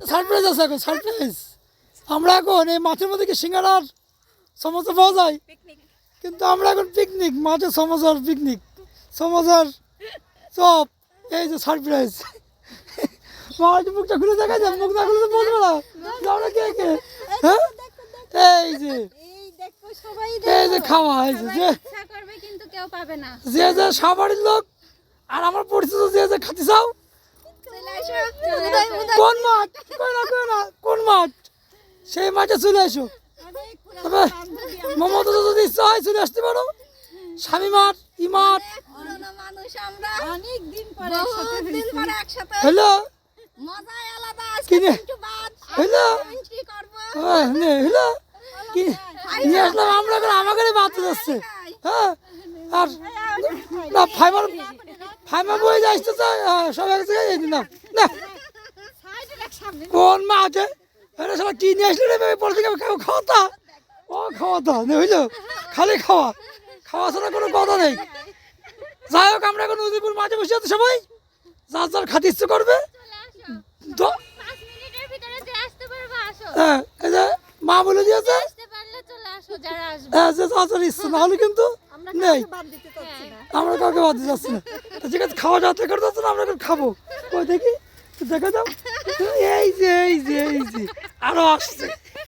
Surprise আছে এখন, surprise. আমরা এখন এই মাছের মধ্যে কি সিঙ্গারার সমোসা পাওয়া যায়, কিন্তু আমরা এখন পিকনিক, মাছের সমোসার পিকনিক, সমোসার চপ। এই যে সারপ্রাইজ। মাছ মুখটা খুলে দেখা যায়, মুখ না খুলে তো বলবো না আমরা কে কে। হ্যাঁ এই যে এই যে খাওয়া, এই যে যে যে সাবাড়ির লোক আর আমার পরিচিত যে যে খাতে চাও। কোন মাঠ, কোন মাঠ, সেই মাঠে চলে এসো। তবে মমতা যদি ইচ্ছা হয় চলে আসতে পারো। স্বামী মাঠ, ই মাঠ হলো কিনে হলো হলো কি নিয়ে আসলাম আমরা, আমাকে বাড়তে যাচ্ছে। হ্যাঁ আর না ফাইবার ফাইবার বয়ে যাচ্ছে সব এক জায়গায় না না কোন মাঠে এটা সবাই কি নিয়ে আসলে রে পরে থেকে খাওয়াতা ও খাওয়াতা হইলো, খালি খাওয়া খাওয়া ছাড়া কোনো কথা নেই। যাই হোক আমরা এখন উদয়পুর মাঠে বসে আছি, সবাই যার যার খাতে ইচ্ছে করবে। তো হ্যাঁ এই যে মা বলে দিয়েছে ইচ্ছে না হলে কিন্তু নেই, আমরা কাউকে বাদ দিতে চাচ্ছি না। ঠিক আছে খাওয়া যাওয়া থেকে যাচ্ছে না, আমরা এখন খাবো। ওই দেখি দেখা দাও, এই যে আরো আসছে।